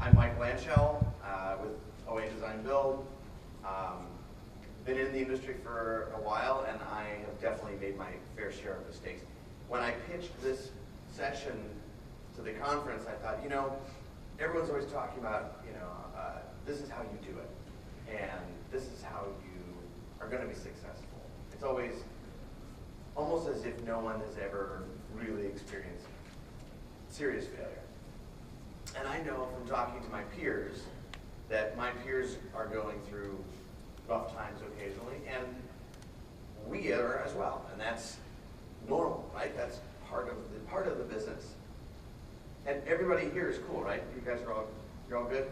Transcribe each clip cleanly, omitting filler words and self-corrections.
I'm Michael Anschel with OA Design Build. Been in the industry for a while, and I have definitely made my fair share of mistakes. When I pitched this session to the conference, I thought, everyone's always talking about, this is how you do it, and this is how you are going to be successful. It's always almost as if no one has ever really experienced serious failure. And I know from talking to my peers that my peers are going through rough times occasionally, and we are as well, and that's normal, right? That's part of the business. And everybody here is cool, right? You guys are you're all good?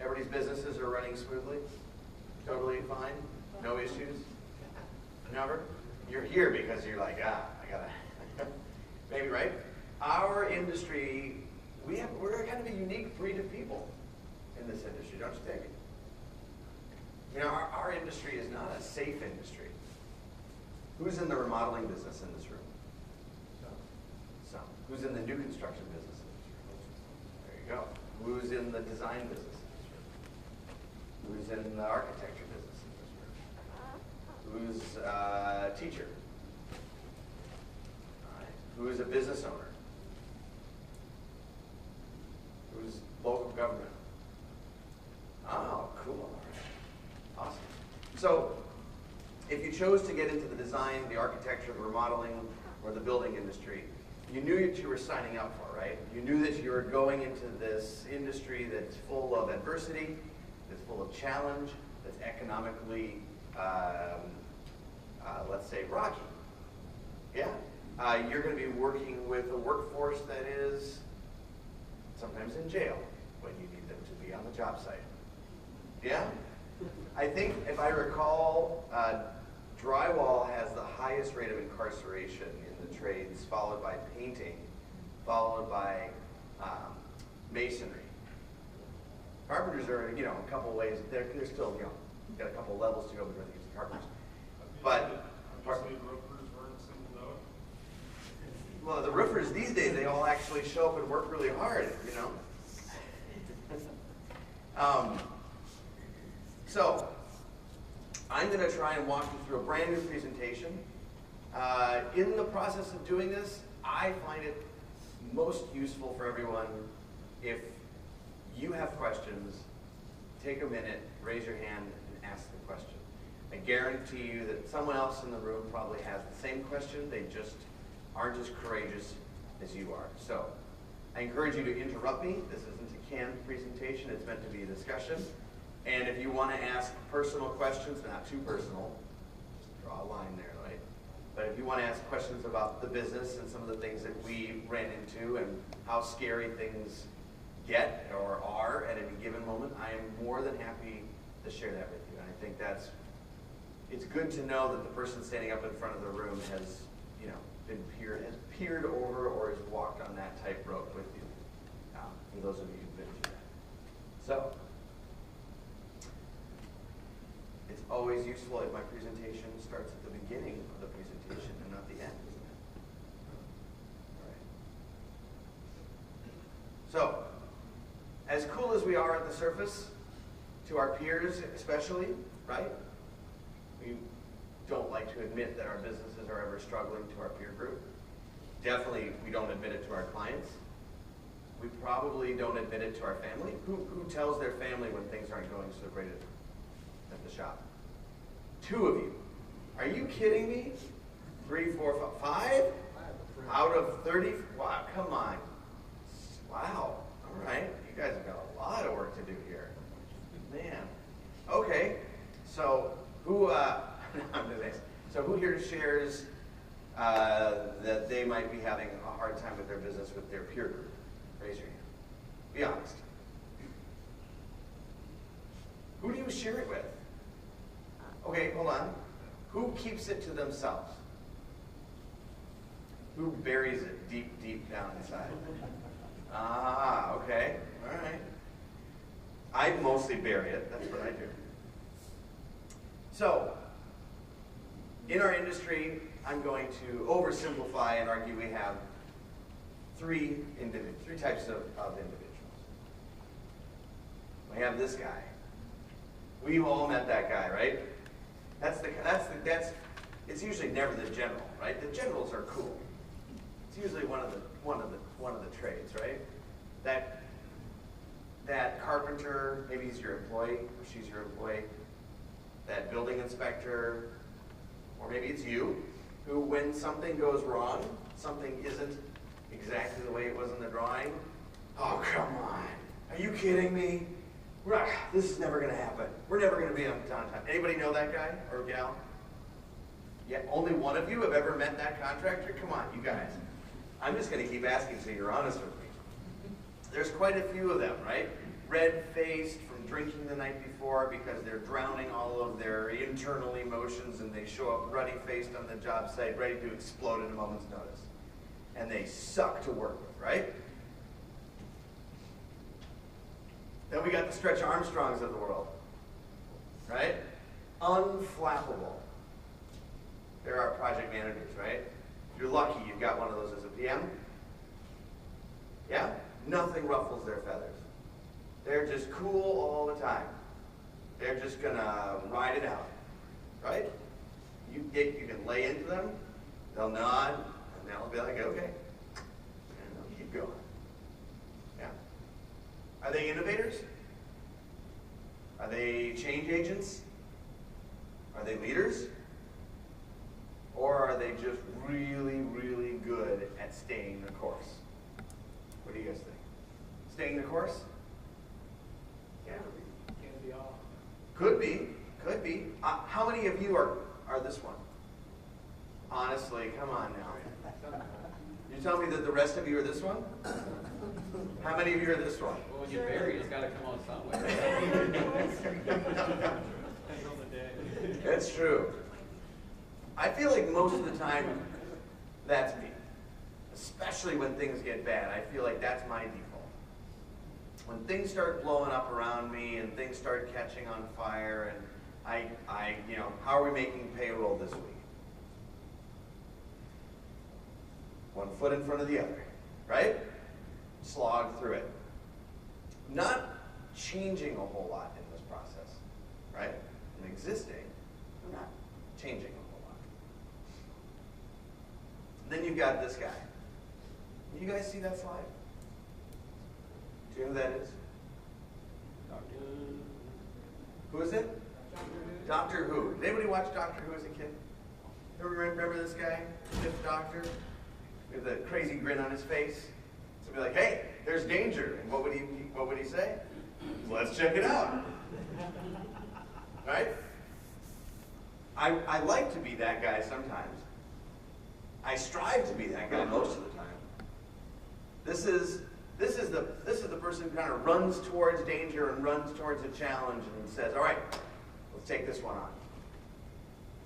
Everybody's businesses are running smoothly? Totally fine? No issues? Never? You're here because you're like, I gotta, maybe, right? Our industry, we're kind of a unique breed of people in this industry, don't you think? Our industry is not a safe industry. Who's in the remodeling business in this room? Some. Who's in the new construction business in this room? There you go. Who's in the design business in this room? Who's in the architecture business in this room? Who's a teacher? All right. Who's a business owner? Who's local government? Oh, cool. Awesome. So, if you chose to get into the design, the architecture, the remodeling, or the building industry, you knew what you were signing up for, right? You knew that you were going into this industry that's full of adversity, that's full of challenge, that's economically, let's say, rocky. Yeah? You're going to be working with a workforce that is sometimes in jail when you need them to be on the job site. Yeah? I think, if I recall, drywall has the highest rate of incarceration in the trades, followed by painting, followed by masonry. Carpenters are, a couple ways. They're still, got a couple levels to go before they use the carpenters. But well, the roofers these days, they all actually show up and work really hard, So, I'm going to try and walk you through a brand new presentation. In the process of doing this, I find it most useful for everyone if you have questions, take a minute, raise your hand, and ask the question. I guarantee you that someone else in the room probably has the same question. They just aren't as courageous as you are. So, I encourage you to interrupt me. This isn't a canned presentation. It's meant to be a discussion. And if you want to ask personal questions, not too personal, just draw a line there, right? But if you want to ask questions about the business and some of the things that we ran into and how scary things get or are at any given moment, I am more than happy to share that with you. And I think it's good to know that the person standing up in front of the room has, has peered over or has walked on that tightrope with you. For those of you who've been through that. So, it's always useful if my presentation starts at the beginning of the presentation and not the end, isn't it? All right. So, as cool as we are at the surface, to our peers especially, right? We don't like to admit that our businesses are ever struggling to our peer group. Definitely, we don't admit it to our clients. We probably don't admit it to our family. Who tells their family when things aren't going so great at the shop? 2 of you. Are you kidding me? 3, 4, 5? Out of 30? Wow, come on. Wow. All right. You guys have got a lot of work to do here. Man. Okay. So who who here shares that they might be having a hard time with their business with their peer group? Raise your hand. Be honest. Who do you share it with? Okay, hold on. Who keeps it to themselves? Who buries it deep, deep down inside? Ah, okay. All right. I mostly bury it. That's what I do. So, in our industry, I'm going to oversimplify and argue we have three types of individuals. We have this guy. We've all met that guy, right? It's usually never the general, right? The generals are cool. It's usually one of the trades, right? That carpenter, maybe he's your employee or she's your employee. That building inspector, or maybe it's you, who when something goes wrong, something isn't exactly the way it was in the drawing. Oh, come on. Are you kidding me? This is never going to happen. We're never going to be on time. Anybody know that guy or gal? Yeah, only one of you have ever met that contractor? Come on, you guys. I'm just going to keep asking so you're honest with me. There's quite a few of them, right? Red-faced from drinking the night before because they're drowning all of their internal emotions, and they show up ruddy-faced on the job site, ready to explode at a moment's notice. And they suck to work with, right? Then we got the Stretch Armstrongs of the world, right? Unflappable. They're our project managers, right? If you're lucky, you've got one of those as a PM. Yeah? Nothing ruffles their feathers. They're just cool all the time. They're just gonna ride it out, right? You can lay into them, they'll nod, and they'll be like, okay, and they'll keep going. Yeah. Are they innovators? Are they change agents? Are they leaders? Or are they just really, really good at staying the course? What do you guys think? Staying the course? Yeah. Can be all. Could be. Could be. How many of you are this one? Honestly, come on now. You tell me that the rest of you are this one? How many of you are this one? Well, when you bury it, it's got to come out somewhere. Depends on the day. That's true. I feel like most of the time, that's me. Especially when things get bad. I feel like that's my default. When things start blowing up around me and things start catching on fire, and how are we making payroll this week? One foot in front of the other, right? Slog through it. Not changing a whole lot in this process, right? And existing, but not changing a whole lot. And then you've got this guy. You guys see that slide? Do you know who that is? Who is it? Doctor Who. Did anybody watch Doctor Who as a kid? Remember this guy? Fifth Doctor? With a crazy grin on his face. So be like, hey, there's danger. And what would he say? Let's check it out. Right? I like to be that guy sometimes. I strive to be that guy most of the time. This is the person who kind of runs towards danger and runs towards a challenge and says, all right, let's take this one on.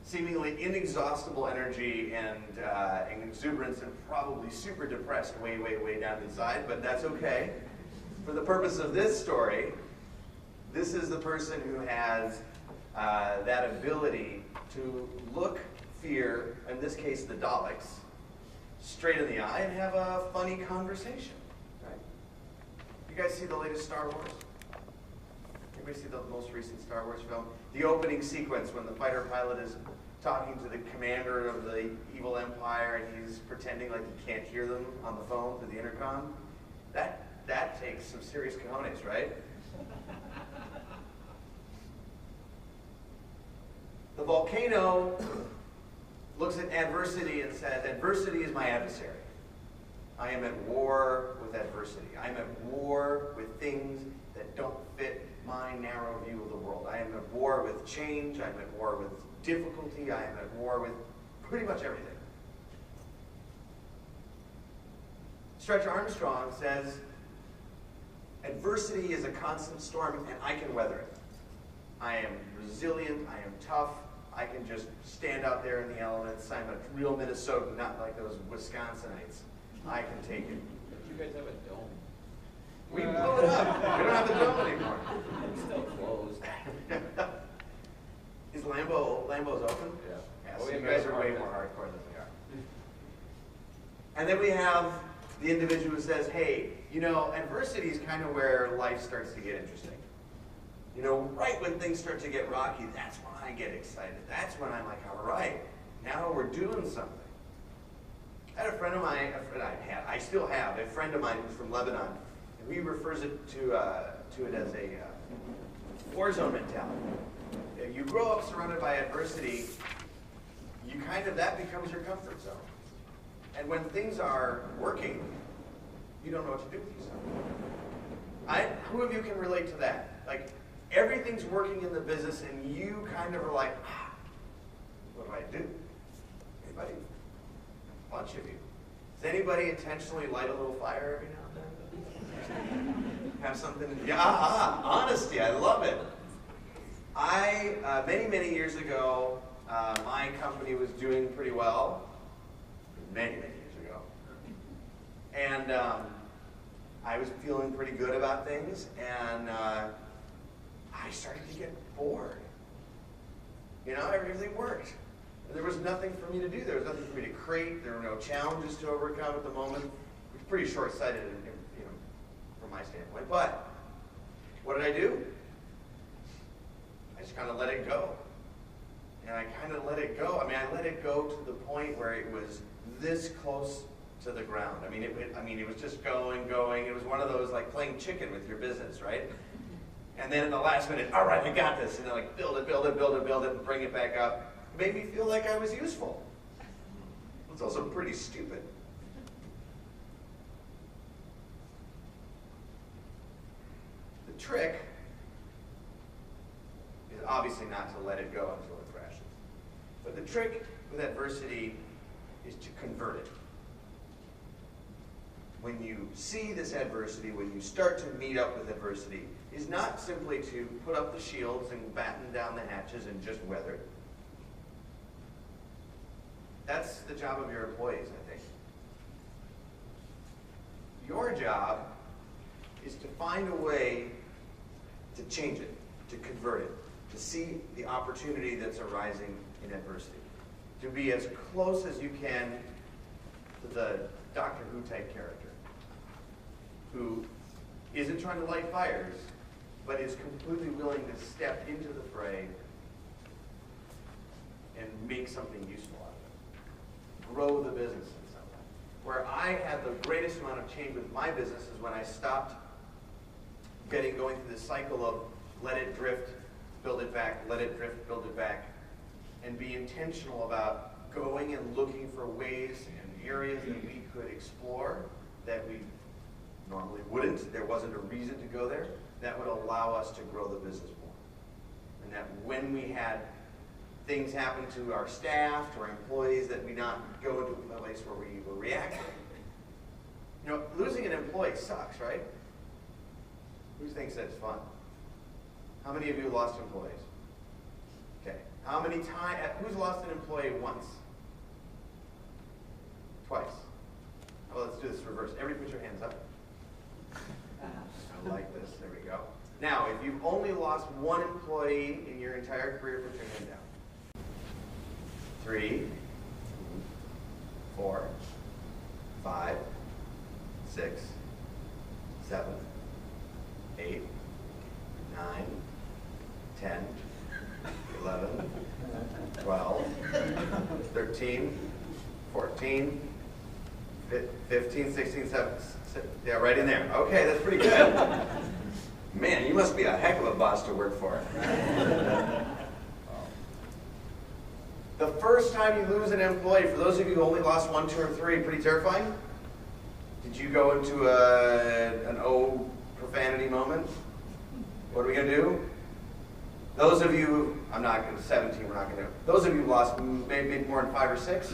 Seemingly inexhaustible energy and exuberance, and probably super depressed way, way, way down inside, but that's okay. For the purpose of this story, this is the person who has that ability to look fear, in this case the Daleks, straight in the eye and have a funny conversation. Right? You guys see the latest Star Wars? Anybody see the most recent Star Wars film? The opening sequence when the fighter pilot is talking to the commander of the evil empire and he's pretending like he can't hear them on the phone through the intercom. That takes some serious cojones, right? The volcano looks at adversity and says, adversity is my adversary. I am at war with adversity. I am at war with things that don't fit my narrow view of the world. I am at war with change. I'm at war with difficulty. I am at war with pretty much everything. Stretch Armstrong says, adversity is a constant storm and I can weather it. I am resilient. I am tough. I can just stand out there in the elements. I'm a real Minnesotan, not like those Wisconsinites. I can take it. But you guys have a dome. We blew it up. We don't have the dome anymore. It's still closed. Is Lambo's open? Yeah. So you guys are way more hardcore than we are. And then we have the individual who says, hey, adversity is kind of where life starts to get interesting. You know, right when things start to get rocky, that's when I get excited. That's when I'm like, all right, now we're doing something. I had a friend of mine, I still have a friend of mine who's from Lebanon, and he refers it to it as a war zone mentality. If you grow up surrounded by adversity, that becomes your comfort zone. And when things are working, you don't know what to do with yourself. Who of you can relate to that? Like, everything's working in the business, and you kind of are like, what do I do? Anybody? A bunch of you. Does anybody intentionally light a little fire every now and then? Have something? Yeah, honesty. I love it. Many years ago, my company was doing pretty well. Many years ago. And I was feeling pretty good about things, and I started to get bored. You know, everything worked. There was nothing for me to do. There was nothing for me to create. There were no challenges to overcome at the moment. It was pretty short-sighted, from my standpoint. But what did I do? I just kind of let it go. And I kind of let it go. I mean, I let it go to the point where it was this close to the ground. I mean, it was just going. It was one of those like playing chicken with your business, right? And then in the last minute, all right, I got this. And then like build it, and bring it back up. It made me feel like I was useful. It's also pretty stupid. The trick is obviously not to let it go until it crashes. But the trick with adversity is to convert it. When you see this adversity, when you start to meet up with adversity, is not simply to put up the shields and batten down the hatches and just weather it. That's the job of your employees, I think. Your job is to find a way to change it, to convert it, to see the opportunity that's arising in adversity, to be as close as you can to the Doctor Who type character, who isn't trying to light fires, but is completely willing to step into the fray and make something useful out of it. Grow the business in some way. Where I had the greatest amount of change with my business is when I stopped going through this cycle of let it drift, build it back, let it drift, build it back, and be intentional about going and looking for ways and areas that we could explore that we normally wouldn't. There wasn't a reason to go there. That would allow us to grow the business more. And that when we had things happen to our staff, to our employees, that we not go into a place where we were reacting. You know, losing an employee sucks, right? Who thinks that's fun? How many of you lost employees? Okay. How many times? Who's lost an employee once? Twice. Well, let's do this reverse. Everybody put your hands up. I like this. There we go. Now, if you've only lost one employee in your entire career, put your hand down. 3, 4, 5, 6, 7, 8, 9, 10, 11, 12, 13, 14, 15, 16, 17. Yeah, right in there. Okay, that's pretty good. Man, you must be a heck of a boss to work for. The first time you lose an employee, for those of you who only lost 1, 2, or 3, pretty terrifying? Did you go into an profanity moment? What are we going to do? Those of you, I'm not going to, 17, we're not going to. Those of you who lost maybe more than 5 or 6,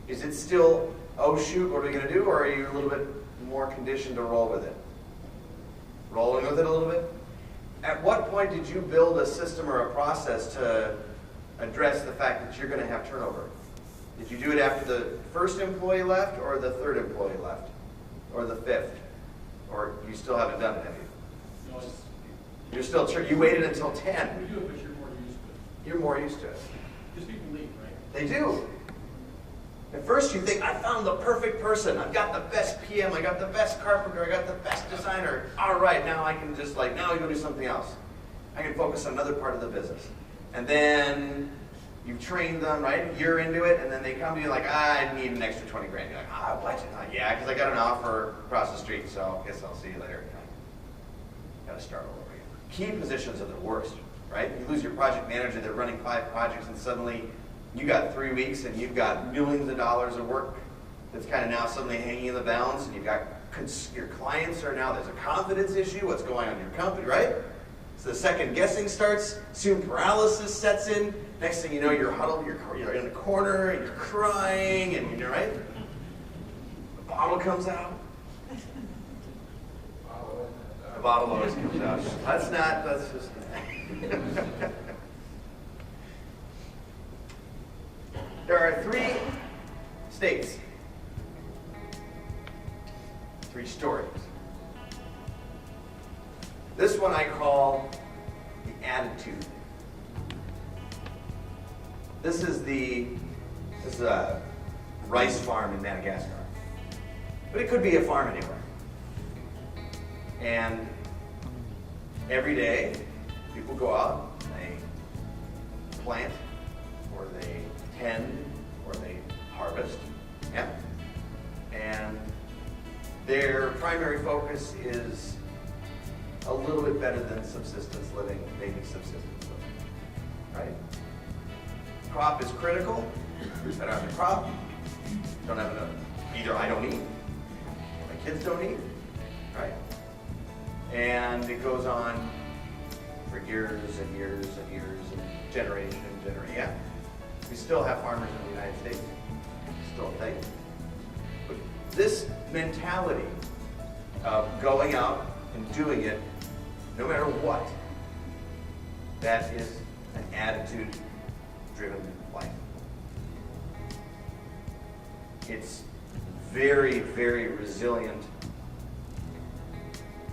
is it still, oh shoot, what are we going to do? Or are you a little bit more conditioned to roll with it? Rolling with it a little bit? At what point did you build a system or a process to address the fact that you're going to have turnover? Did you do it after the first employee left, or the third employee left, or the 5th? Or you still haven't done it, have you? No, You're still, you waited until 10. we do it, but you're more used to it. You're more used to it. Because people leave, right? They do. At first you think, I found the perfect person. I've got the best PM, I got the best carpenter, I got the best designer. All right, now I can just now you go do something else. I can focus on another part of the business. And then you've trained them, right? You're into it, and then they come to you like, I need an extra 20 grand. You're like, what? Yeah, because I got an offer across the street, so I guess I'll see you later. Got to start all over again. Key positions are the worst, right? You lose your project manager, they're running 5 projects, and suddenly you got 3 weeks, and you've got millions of dollars of work that's kind of now suddenly hanging in the balance, and you've got your clients are now, there's a confidence issue, what's going on in your company, right? So the second guessing starts, soon paralysis sets in. Next thing you know, you're huddled, you're in a corner, and you're crying, and you're right. The bottle comes out. The bottle always comes out. That's just. There are 3 states, 3 stories. This one I call the attitude. This is a rice farm in Madagascar. But it could be a farm anywhere. And every day, people go out, and they plant, or they tend, or they harvest. Yeah. And their primary focus is a little bit better than subsistence living, maybe subsistence living, right? Crop is critical. I don't have a crop. Don't have enough. Either I don't eat, or my kids don't eat, right? And it goes on for years and years and years and generation and generation. Yeah, we still have farmers in the United States. Still a thing. But this mentality of going out and doing it, no matter what, that is an attitude-driven life. It's very, very resilient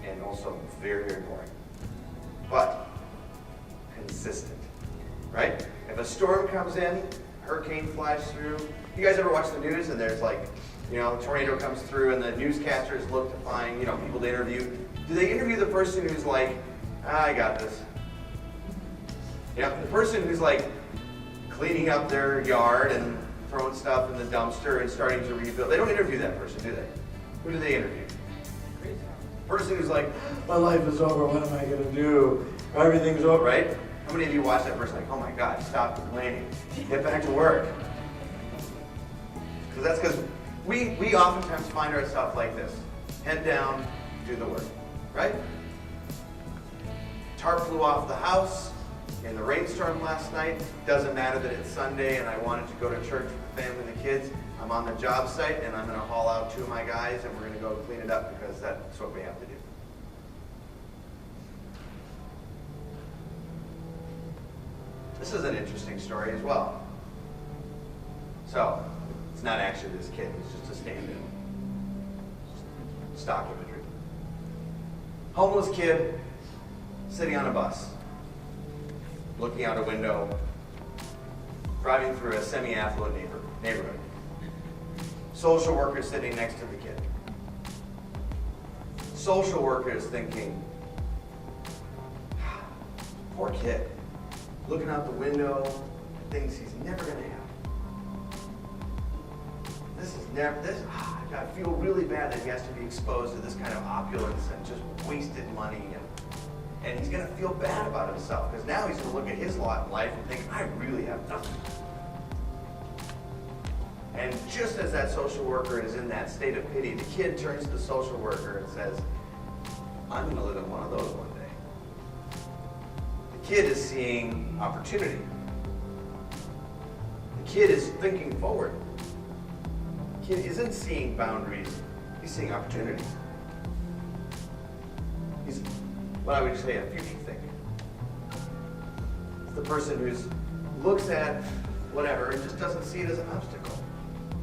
and also very, very boring. But consistent, right? If a storm comes in, hurricane flies through. You guys ever watch the news and there's like, a tornado comes through and the newscasters look to find, people to interview. Do they interview the person who's like, I got this? The person who's like cleaning up their yard and throwing stuff in the dumpster and starting to rebuild. They don't interview that person, do they? Who do they interview? Person who's like, my life is over, what am I going to do? Everything's over, right? How many of you watch that person like, oh my God, stop complaining. Get back to work. Because we oftentimes find ourselves like this. Head down, do the work, right? Tarp flew off the house in the rainstorm last night. Doesn't matter that it's Sunday and I wanted to go to church with the family and the kids. I'm on the job site and I'm going to haul out 2 of my guys and we're going to go clean it up because that's what we have to do. This is an interesting story as well. So, it's not actually this kid, it's just a stand-in. Stock imagery. Homeless kid sitting on a bus, looking out a window, driving through a semi-affluent neighborhood. Social worker sitting next to the kid. Social worker is thinking, poor kid, looking out the window, things he's never going to have. I feel really bad that he has to be exposed to this kind of opulence and just wasted money. And he's going to feel bad about himself because now he's going to look at his lot in life and think, I really have nothing. And just as that social worker is in that state of pity, the kid turns to the social worker and says, I'm going to live in one of those one day. The kid is seeing opportunity. The kid is thinking forward. The kid isn't seeing boundaries. He's seeing opportunities. He's what I would say a future thinker. It's the person who looks at whatever and just doesn't see it as an obstacle.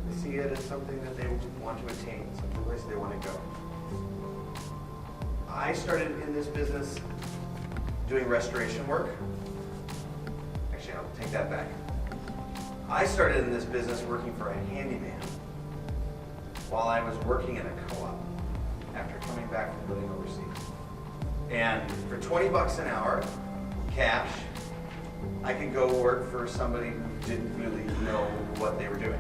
They see it as something that they want to attain, some place they want to go. I started in this business doing restoration work. Actually, I'll take that back. I started in this business working for a handyman while I was working in a co-op after coming back from living overseas. And for 20 bucks an hour, cash, I could go work for somebody who didn't really know what they were doing.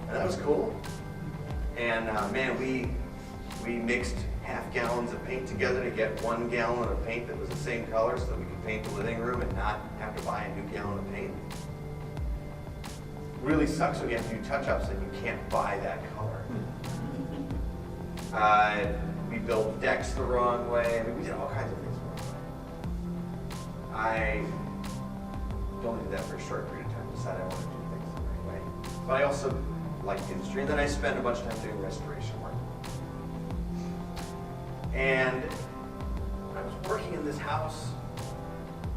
And that was cool. And man, we mixed half-gallons of paint together to get 1 gallon of paint that was the same color so that we could paint the living room and not have to buy a new gallon of paint. Really sucks when you have to do touch-ups and you can't buy that color. We built decks the wrong way. I mean, we did all kinds of things the wrong way. I only did that for a short period of time, decided I wanted to do things the right way. But I also like the industry, and then I spent a bunch of time doing restoration work. And I was working in this house,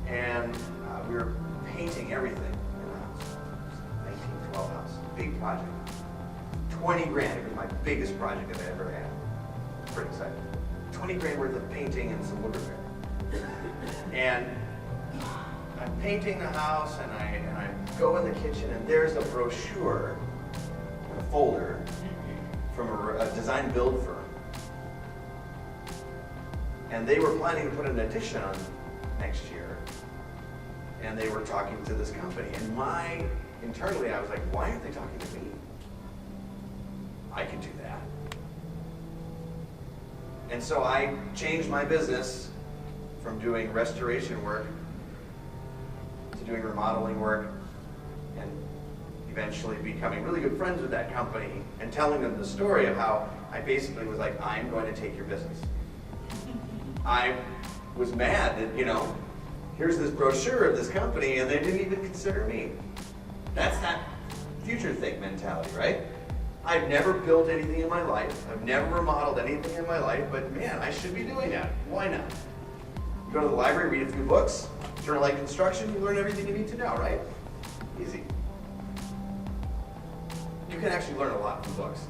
and we were painting everything in the house. 1912 house, big project. 20 grand, it was my biggest project that I ever had. Pretty excited. 20 grand worth of painting and some wood repair. And I'm painting the house, and I go in the kitchen, and there's a brochure, a folder, from a design build firm. And they were planning to put an addition on next year. And they were talking to this company. And internally, I was like, why aren't they talking to me? I could do that. And so I changed my business from doing restoration work to doing remodeling work, and eventually becoming really good friends with that company and telling them the story of how I basically was like, I'm going to take your business. I was mad that, here's this brochure of this company and they didn't even consider me. That's that future think mentality, right? I've never built anything in my life. I've never remodeled anything in my life, but man, I should be doing that. Why not? You go to the library, read a few books, journal like construction, you learn everything you need to know, right? Easy. You can actually learn a lot from books.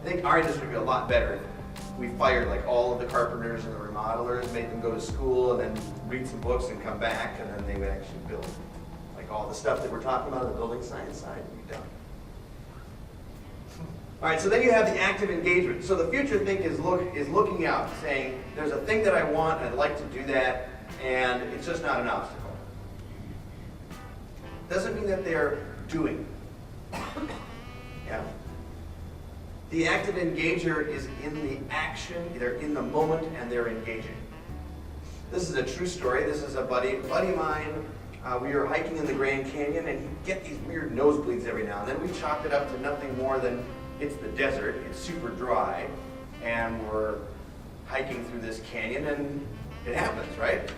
I think our industry would be a lot better if we fired like all of the carpenters and the remodelers, made them go to school and then read some books and come back, and then they would actually build. Like all the stuff that we're talking about on the building science side would be done. All right, so then you have the active engagement. So the future think is looking out, saying, there's a thing that I want, and I'd like to do that, and it's just not an obstacle. Doesn't mean that they're doing. Yeah. The active engager is in the action, they're in the moment, and they're engaging. This is a true story. This is a buddy of mine. We were hiking in the Grand Canyon, and he'd get these weird nosebleeds every now and then. We chalked it up to nothing more than it's the desert, it's super dry, and we're hiking through this canyon, and it happens, right?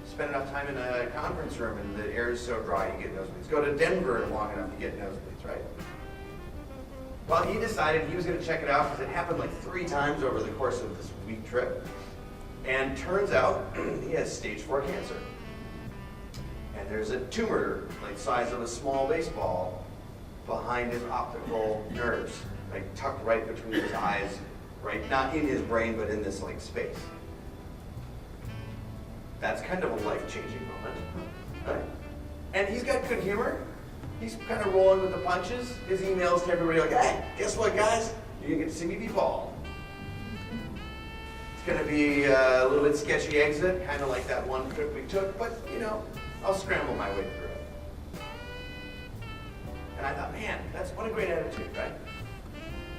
Spend enough time in a conference room, and the air is so dry you get nosebleeds. Go to Denver long enough to get nosebleeds, right? Well, he decided he was going to check it out because it happened like 3 times over the course of this week trip. And turns out he has stage 4 cancer. And there's a tumor like the size of a small baseball behind his optical nerves, like tucked right between his eyes, right? Not in his brain, but in this like space. That's kind of a life-changing moment, right? And he's got good humor. He's kind of rolling with the punches. His emails to everybody like, hey, guess what, guys? You're going to get to see me be bald. It's going to be a little bit sketchy exit, kind of like that one trip we took, but, I'll scramble my way through it. And I thought, man, what a great attitude, right?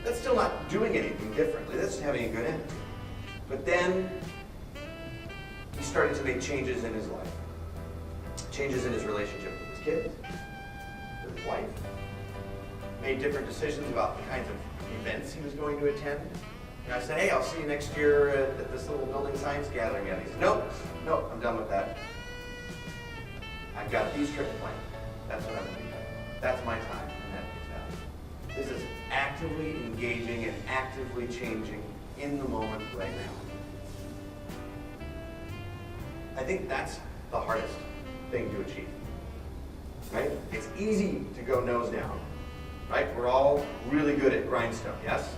That's still not doing anything differently. That's having a good attitude. But then he started to make changes in his life. Changes in his relationship with his kids, with his wife. Made different decisions about the kinds of events he was going to attend. And I said, hey, I'll see you next year at this little building science gathering. And he said, nope, I'm done with that. I've got these trips planned. That's what I'm going to do. That's my time, and that is that. This is actively engaging and actively changing in the moment right now. I think that's the hardest thing to achieve, right? It's easy to go nose down, right? We're all really good at grindstone, yes?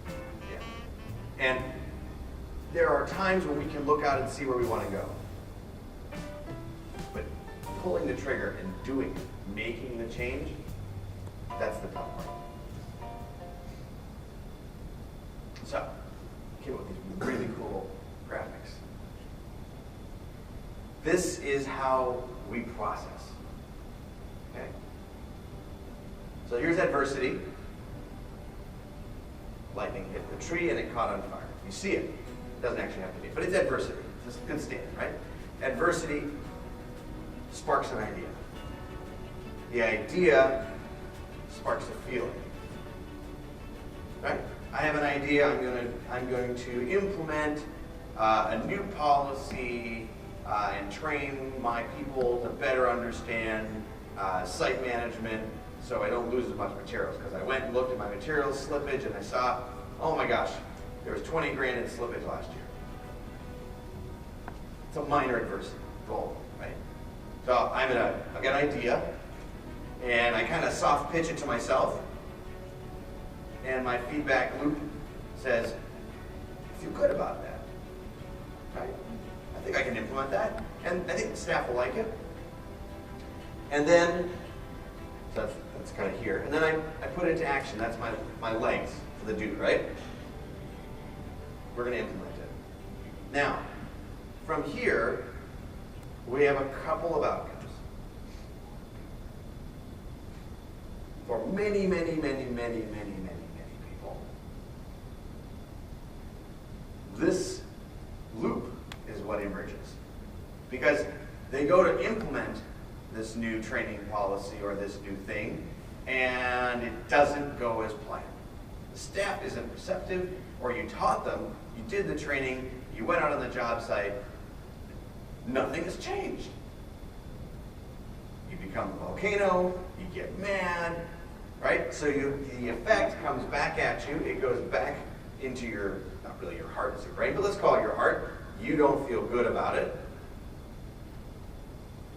Yeah. And there are times when we can look out and see where we want to go. But pulling the trigger and doing it, making the change, that's the tough part. So, I came up with these really cool graphics. This is how we process. Okay? So here's adversity. Lightning hit the tree and it caught on fire. You see it. It doesn't actually have to be, but it's adversity. It's a good standard, right? Adversity sparks an idea. The idea sparks a feeling. Right? I have an idea. I'm going to implement a new policy and train my people to better understand site management so I don't lose as much materials. Because I went and looked at my materials slippage and I saw, oh my gosh, there was 20 grand in slippage last year. It's a minor adversity goal, right? So I've got an idea and I kind of soft pitch it to myself. And my feedback loop says, I feel good about that. Right? I think I can implement that. And I think the staff will like it. And then, so that's kind of here. And then I put it into action. That's my legs for the dude, right? We're going to implement it. Now, from here, we have a couple of outcomes. For many, many, many, many, many, many people, this loop is what emerges. Because they go to implement this new training policy or this new thing, and it doesn't go as planned. The staff isn't receptive, or you taught them, you did the training, you went out on the job site, nothing has changed. You become a volcano, you get mad, right? So the effect comes back at you, it goes back into your, not really your heart, it's your brain, but let's call it your heart. You don't feel good about it.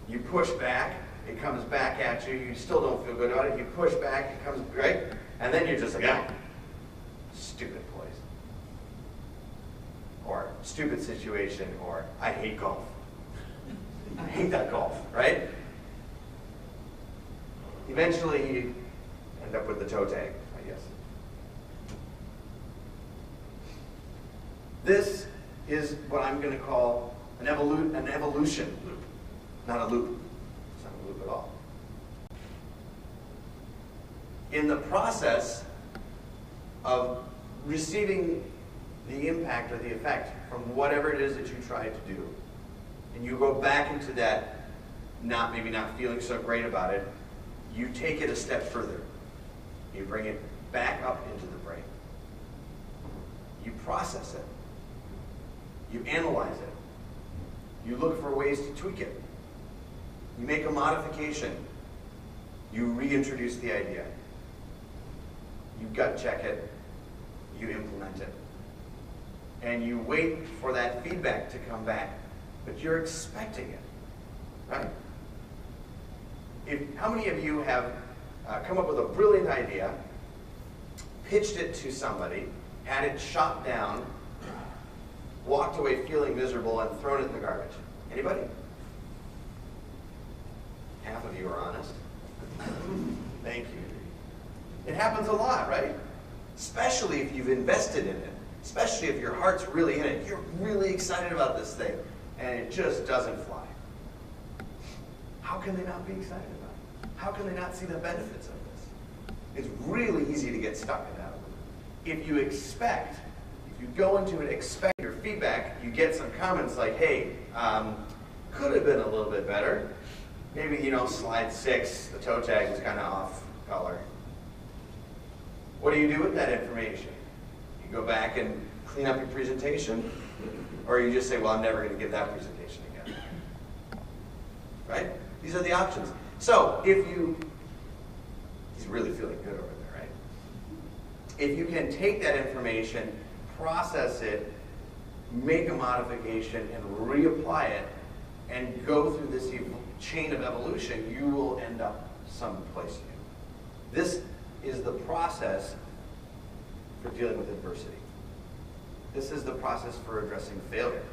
You push back, it comes back at you, you still don't feel good about it. You push back, it comes, right? And then you're just like, ah, stupid place. Or stupid situation, or I hate golf. I hate that golf, right? Eventually, you end up with the toe tag, I guess. This is what I'm going to call an evolution loop. Not a loop. It's not a loop at all. In the process of receiving the impact or the effect from whatever it is that you tried to do, and you go back into that maybe not feeling so great about it, you take it a step further. You bring it back up into the brain. You process it. You analyze it. You look for ways to tweak it. You make a modification. You reintroduce the idea. You gut check it. You implement it. And you wait for that feedback to come back. But you're expecting it, right? How many of you have come up with a brilliant idea, pitched it to somebody, had it shot down, walked away feeling miserable, and thrown it in the garbage? Anybody? Half of you are honest. Thank you. It happens a lot, right? Especially if you've invested in it. Especially if your heart's really in it. You're really excited about this thing, and it just doesn't fly. How can they not be excited about it? How can they not see the benefits of this? It's really easy to get stuck in that. If you go into it expect your feedback, you get some comments like, hey, could have been a little bit better. Maybe, slide 6, the toe tag was kind of off color. What do you do with that information? You go back and clean up your presentation, or you just say, well, I'm never going to give that presentation again. Right? These are the options. So, he's really feeling good over there, right? If you can take that information, process it, make a modification, and reapply it, and go through this chain of evolution, you will end up someplace new. This is the process for dealing with adversity. This is the process for addressing failure.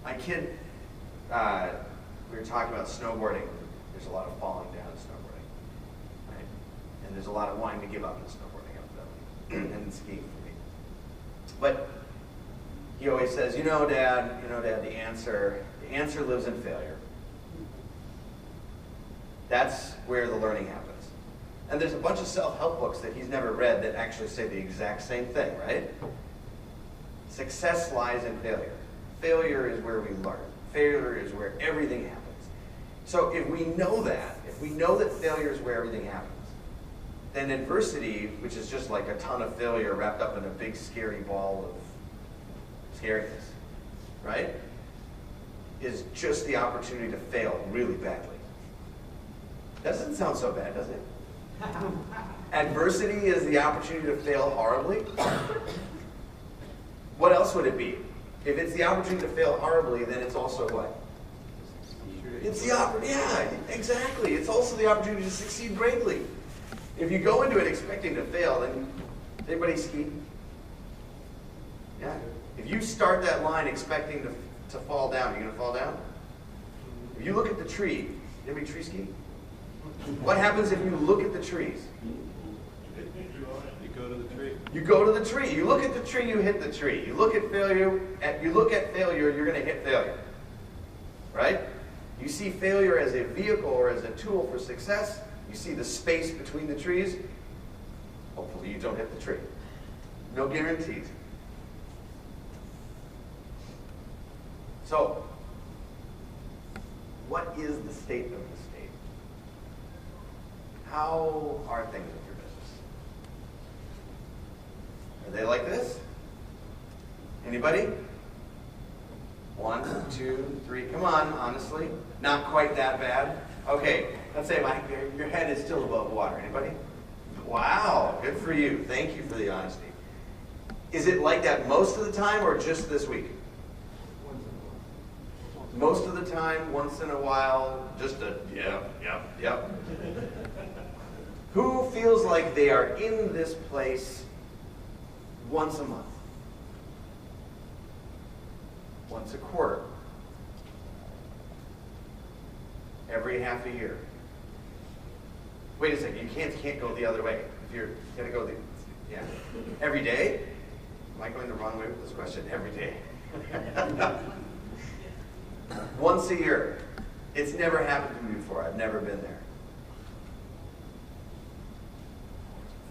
My kid, we were talking about snowboarding. There's a lot of falling down in snowboarding, right? And there's a lot of wanting to give up in snowboarding, evidently, and skiing for me. But he always says, Dad, the answer lives in failure. That's where the learning happens. And there's a bunch of self-help books that he's never read that actually say the exact same thing, right? Success lies in failure. Failure is where we learn. Failure is where everything happens. So if we know that failure is where everything happens, then adversity, which is just like a ton of failure wrapped up in a big scary ball of scariness, right, is just the opportunity to fail really badly. Doesn't sound so bad, does it? Adversity is the opportunity to fail horribly. What else would it be? If it's the opportunity to fail horribly, then it's also what? It's the opportunity, yeah, exactly. It's also the opportunity to succeed greatly. If you go into it expecting to fail, then anybody ski? Yeah. If you start that line expecting to fall down, you're going to fall down? If you look at the tree, anybody tree ski? What happens if you look at the trees? You go to the tree. You go to the tree. You look at the tree, you hit the tree. You look at failure, you're going to hit failure. Right? You see failure as a vehicle or as a tool for success. You see the space between the trees. Hopefully you don't hit the tree. No guarantees. So, what is the state of the state? How are things with your business? Are they like this? Anybody? 1, 2, 3. Come on, honestly. Not quite that bad. Okay, let's say your head is still above water. Anybody? Wow, good for you. Thank you for the honesty. Is it like that most of the time or just this week? Most of the time, once in a while, just a yep. Who feels like they are in this place once a month? Once a quarter? Every half a year? Wait a second, you can't go the other way. If you're going to go every day? Am I going the wrong way with this question? Every day. Once a year. It's never happened to me before. I've never been there.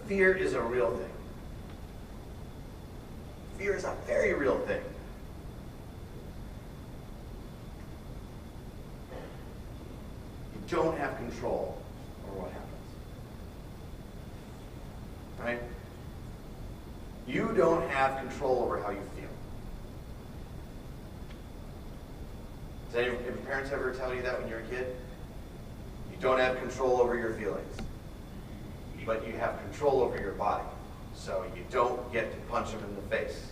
Fear is a real thing. Fear is a very real thing. You don't have control over what happens. Right? You don't have control over how you feel. Have your parents ever tell you that when you're a kid? You don't have control over your feelings, but you have control over your body, so you don't get to punch them in the face.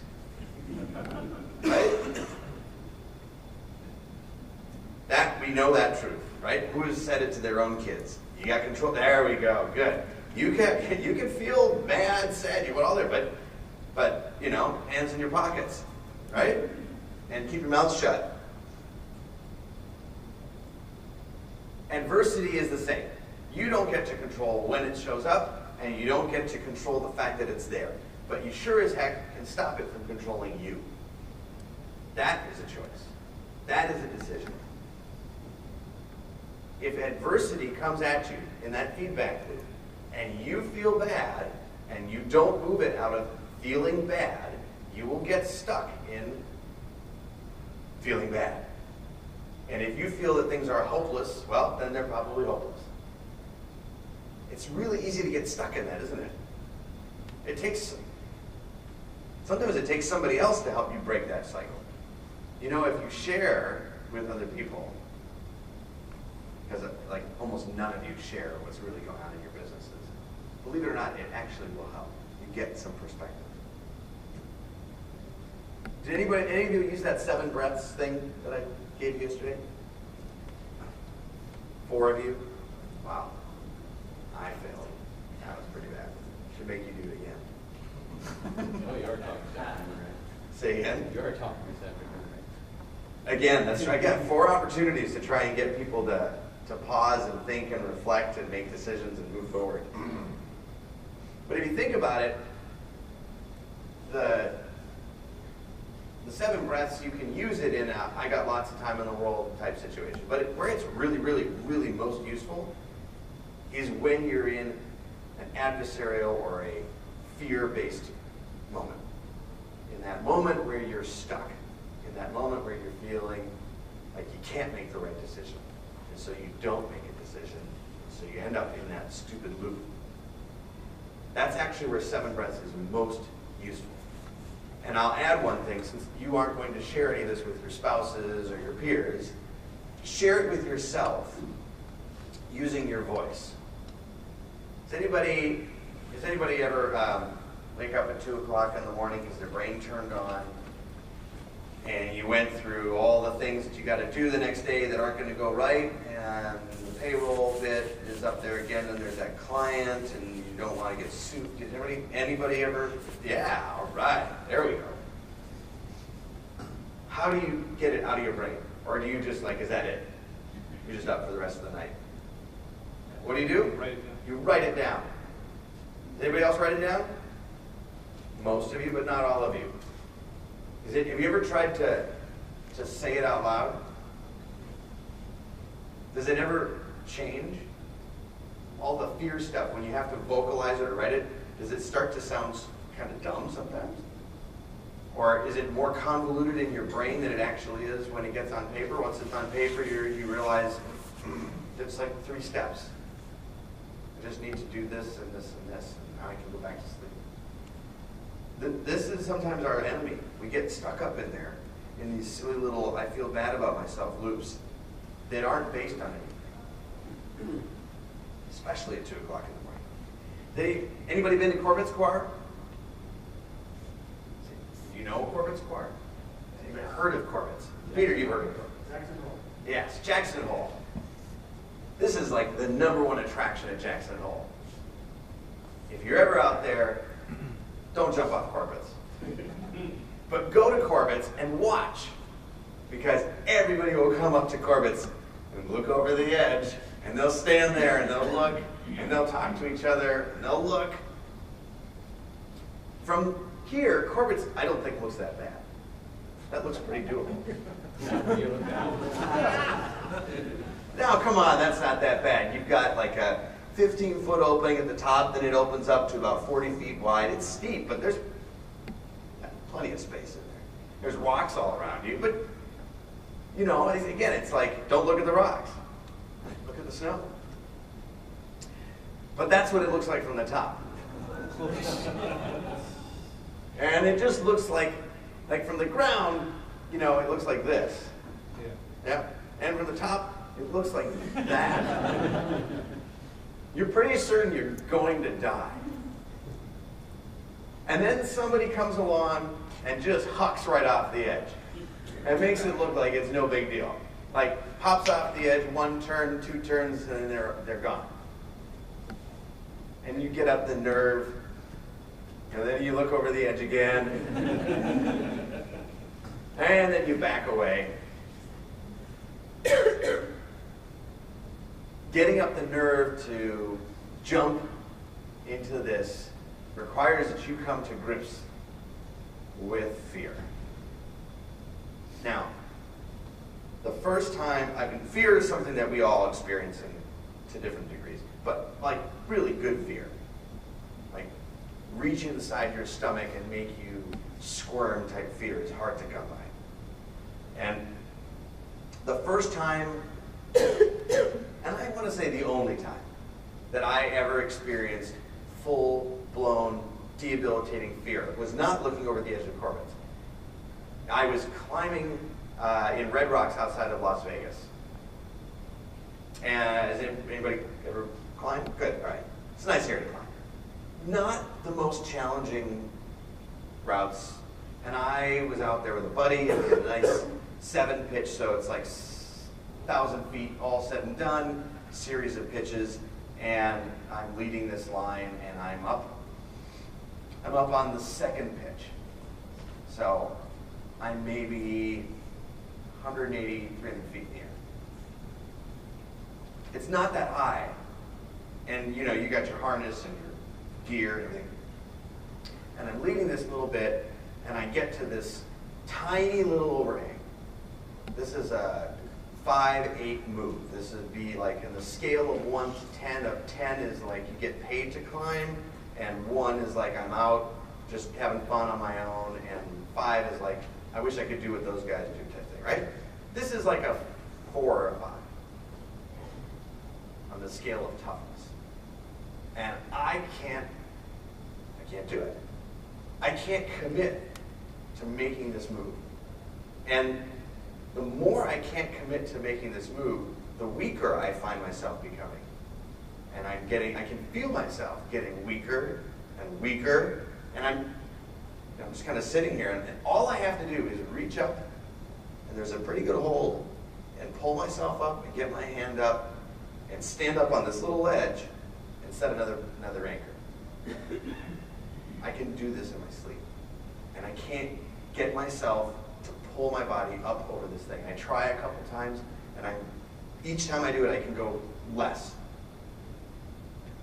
Right? We know that truth, right? Who has said it to their own kids? You got control. There we go. Good. You can feel mad, sad, you went all there, but hands in your pockets, right? And keep your mouth shut. Adversity is the same. You don't get to control when it shows up, and you don't get to control the fact that it's there. But you sure as heck can stop it from controlling you. That is a choice. That is a decision. If adversity comes at you in that feedback loop, and you feel bad, and you don't move it out of feeling bad, you will get stuck in feeling bad. And if you feel that things are hopeless, well, then they're probably hopeless. It's really easy to get stuck in that, isn't it? Sometimes it takes somebody else to help you break that cycle. If you share with other people, because almost none of you share what's really going on in your businesses, believe it or not, it actually will help you get some perspective. Did any of you use that 7 breaths thing that I gave you yesterday? 4 of you? Wow. I failed. That was pretty bad. Should make you do it again. Oh, you are talking this afternoon, right? Say again? You are talking this afternoon, right? Again, that's right. I got 4 opportunities to try and get people to pause and think and reflect and make decisions and move forward. But if you think about it, the 7 breaths, you can use it in a I got lots of time in the world type situation. But where it's really, really, really most useful is when you're in an adversarial or a fear-based moment. In that moment where you're stuck. In that moment where you're feeling like you can't make the right decision. And so you don't make a decision. So you end up in that stupid loop. That's actually where 7 breaths is most useful. And I'll add one thing, since you aren't going to share any of this with your spouses or your peers, share it with yourself using your voice. Has anybody ever wake up at 2 o'clock in the morning because their brain turned on and you went through all the things that you got to do the next day that aren't going to go right, and the payroll bit is up there again, and there's that client, and you don't want to get sued? Did anybody ever? Yeah, all right, there we go. How do you get it out of your brain? Or do you just is that it? You're just up for the rest of the night. What do? Write it down. You write it down. Does anybody else write it down? Most of you, but not all of you. Have you ever tried to say it out loud? Does it ever change? All the fear stuff, when you have to vocalize it or write it, does it start to sound kind of dumb sometimes? Or is it more convoluted in your brain than it actually is when it gets on paper? Once it's on paper, you realize it's like 3 steps. I just need to do this and this and this, and now I can go back to sleep. This is sometimes our enemy. We get stuck up in there, in these silly little I feel bad about myself loops that aren't based on anything. Especially at 2 o'clock in the morning. Anybody been to Corbett's Choir? Do you know Corbett's Choir? Anybody heard of Corbett's? Peter, you've heard of Corbett's. Jackson Hole. Yes, Jackson Hole. This is like the #1 attraction at Jackson Hole. If you're ever out there, don't jump off Corbett's. But go to Corbett's and watch. Because everybody will come up to Corbett's and look over the edge, and they'll stand there and they'll look, and they'll talk to each other, and they'll look. From here, Corbett's, I don't think looks that bad. That looks pretty doable. Now, come on, that's not that bad. You've got like a 15-foot opening at the top, then it opens up to about 40 feet wide. It's steep, but there's plenty of space in there. There's rocks all around you, but, again, it's like, don't look at the rocks. Look at the snow. But that's what it looks like from the top. And it just looks like from the ground, it looks like this. Yeah. And from the top, it looks like that. You're pretty certain you're going to die. And then somebody comes along and just hucks right off the edge. And makes it look like it's no big deal. Like, pops off the edge, 1 turn, 2 turns, and they're gone. And you get up the nerve, and then you look over the edge again. And then you back away. Getting up the nerve to jump into this requires that you come to grips with fear. Now, the first time, fear is something that we all experience to different degrees, but like really good fear. Like reach inside your stomach and make you squirm type fear is hard to come by. And the first time, and I want to say the only time, that I ever experienced full-blown, debilitating fear was not looking over the edge of Corbett's. I was climbing in Red Rocks outside of Las Vegas. And has anybody ever climbed? Good, all right. It's nice here to climb. Not the most challenging routes. And I was out there with a buddy, and we had a nice 7 pitch, so it's like 1,000 feet all said and done, series of pitches, and I'm leading this line, and I'm up on the 2nd pitch. So I'm maybe 180, 300 feet in the air. It's not that high. And you got your harness and your gear and everything. And I'm leading this little bit, and I get to this tiny little overhang. This is a 5-8 move. This would be like in the scale of 1 to 10. Of 10 is like you get paid to climb, and 1 is like I'm out just having fun on my own, and 5 is like I wish I could do what those guys do type thing, right? This is like a 4 or a 5 on the scale of toughness. And I can't do it. I can't commit to making this move. And the more I can't commit to making this move, the weaker I find myself becoming. And I can feel myself getting weaker and weaker, and I'm just kind of sitting here, and all I have to do is reach up, and there's a pretty good hold, and pull myself up and get my hand up and stand up on this little ledge and set another anchor. I can do this in my sleep, and I can't get myself to pull my body up over this thing. I try a couple times, and each time I do it, I can go less.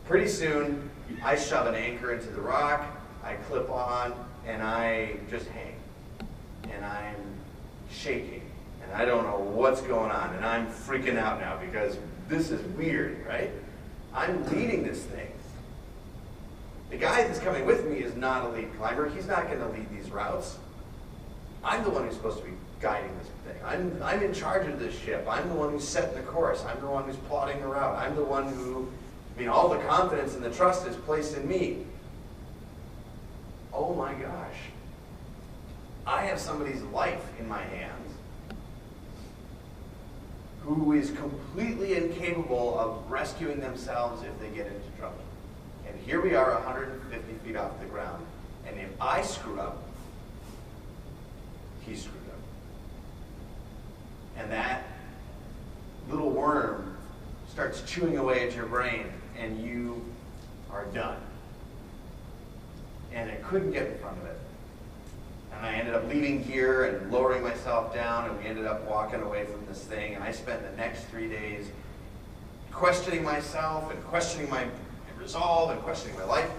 Pretty soon, I shove an anchor into the rock, I clip on, and I just hang. And I'm shaking, and I don't know what's going on, and I'm freaking out now because this is weird, right? I'm leading this thing. The guy that's coming with me is not a lead climber. He's not going to lead these routes. I'm the one who's supposed to be guiding this thing. I'm in charge of this ship. I'm the one who's setting the course. I'm the one who's plotting the route. I'm the one who, all the confidence and the trust is placed in me. Oh my gosh. I have somebody's life in my hands who is completely incapable of rescuing themselves if they get into trouble. And here we are 150 feet off the ground. And if I screw up, he screwed up. And that little worm starts chewing away at your brain, and you are done. And I couldn't get in front of it. And I ended up leaving gear and lowering myself down, and we ended up walking away from this thing. And I spent the next 3 days questioning myself and questioning my resolve and questioning my life.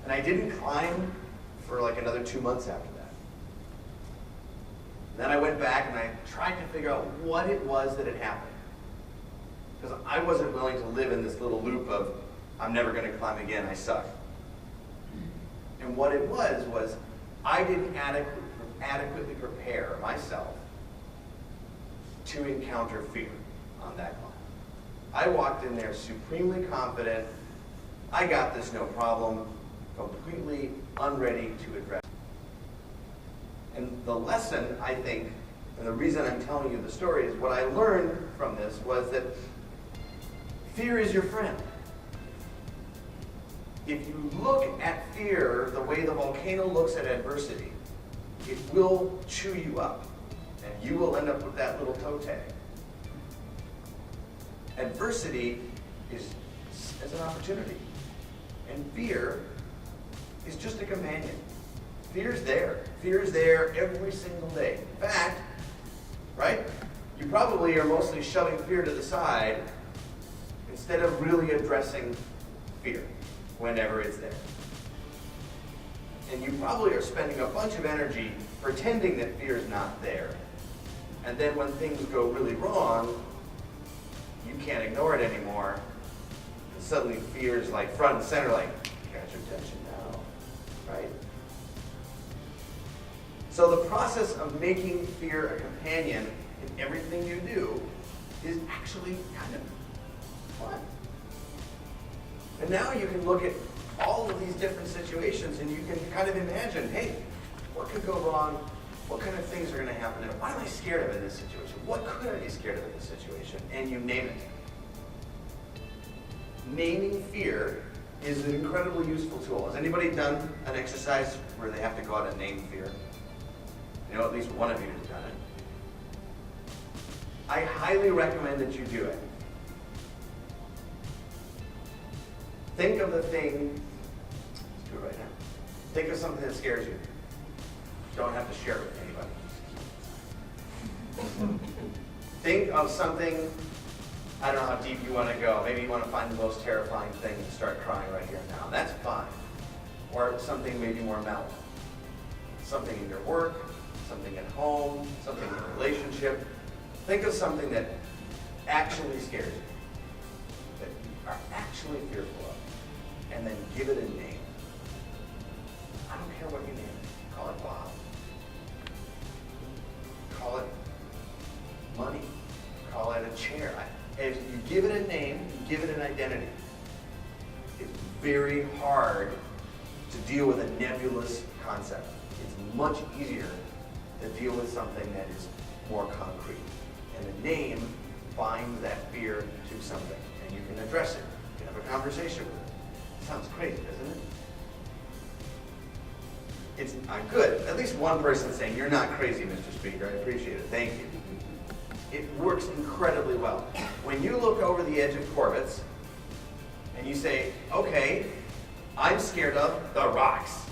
And I didn't climb for like another 2 months after that. Then I went back and I tried to figure out what it was that had happened. Because I wasn't willing to live in this little loop of, I'm never going to climb again, I suck. And what it was I didn't adequately prepare myself to encounter fear on that climb. I walked in there supremely confident, I got this no problem, completely unready to address it. And the lesson, I think, and the reason I'm telling you the story is what I learned from this was that fear is your friend. If you look at fear the way the volcano looks at adversity, it will chew you up, and you will end up with that little toe tag. Adversity is an opportunity, and fear is just a companion. Fear's there. Fear is there every single day. In fact, right? You probably are mostly shoving fear to the side instead of really addressing fear whenever it's there. And you probably are spending a bunch of energy pretending that fear is not there. And then when things go really wrong, you can't ignore it anymore. And suddenly fear is like front and center, like, got your attention now, right? So the process of making fear a companion in everything you do is actually kind of fun. And now you can look at all of these different situations and you can kind of imagine, hey, what could go wrong? What kind of things are going to happen? And what am I scared of in this situation? What could I be scared of in this situation? And you name it. Naming fear is an incredibly useful tool. Has anybody done an exercise where they have to go out and name fear? At least one of you has done it. I highly recommend that you do it. Think of the thing, let's do it right now. Think of something that scares you. You don't have to share it with anybody. Think of something, I don't know how deep you want to go. Maybe you want to find the most terrifying thing and start crying right here and now. That's fine. Or something maybe more mellow. Something in your work, something at home, something in a relationship. Think of something that actually scares you, that you are actually fearful of, and then give it a name. I don't care what you name it. Call it Bob. Call it money. Call it a chair. If you give it a name, you give it an identity. It's very hard to deal with a nebulous concept. It's much easier to deal with something that is more concrete. And the name binds that fear to something, and you can address it. You can have a conversation with it. Sounds crazy, doesn't it? It's good. At least one person saying, "You're not crazy, Mr. Speaker. I appreciate it. Thank you." It works incredibly well. When you look over the edge of Corbett's and you say, "Okay, I'm scared of the rocks.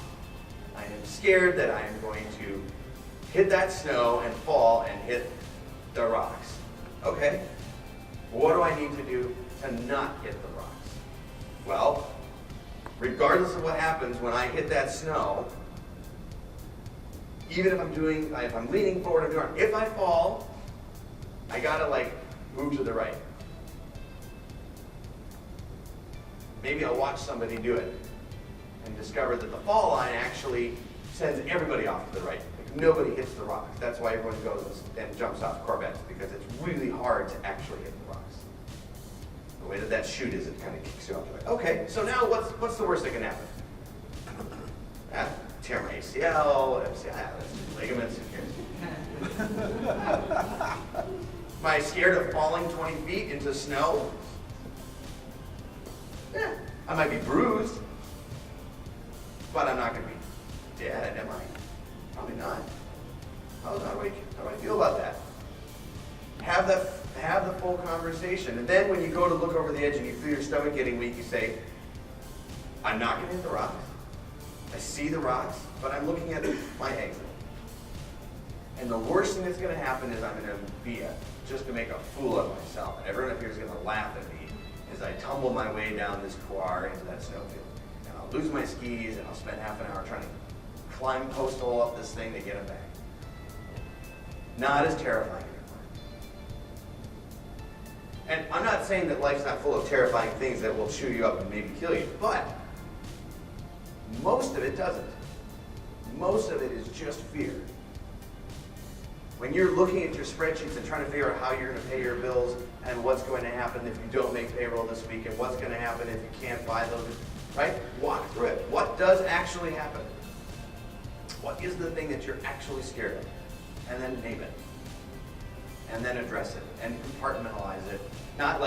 I am scared that I am going to hit that snow and fall and hit the rocks." Okay, what do I need to do to not hit the rocks? Well, regardless of what happens when I hit that snow, even if I'm leaning forward, if I fall, I gotta move to the right. Maybe I'll watch somebody do it and discover that the fall line actually sends everybody off to the right. Nobody hits the rocks. That's why everyone goes and jumps off Corvettes, because it's really hard to actually hit the rocks. The way that chute is, it kind of kicks you off the right. Okay, so now what's the worst that can happen? Tear my ACL, ligaments, who cares? Am I scared of falling 20 feet into snow? Yeah, I might be bruised, but I'm not going to be dead, am I? Probably not. How do I feel about that? Have the full conversation. And then when you go to look over the edge and you feel your stomach getting weak, you say, "I'm not going to hit the rocks. I see the rocks, but I'm looking at my exit. And the worst thing that's going to happen is I'm going to be just to make a fool of myself. And everyone up here is going to laugh at me as I tumble my way down this couloir into that snowfield. And I'll lose my skis, and I'll spend half an hour trying to climb postal up this thing to get them back." Not as terrifying anymore. And I'm not saying that life's not full of terrifying things that will chew you up and maybe kill you, but most of it doesn't. Most of it is just fear. When you're looking at your spreadsheets and trying to figure out how you're going to pay your bills and what's going to happen if you don't make payroll this week and what's going to happen if you can't buy those, right? Walk through it. What does actually happen? What is the thing that you're actually scared of? And then name it. And then address it and compartmentalize it. Not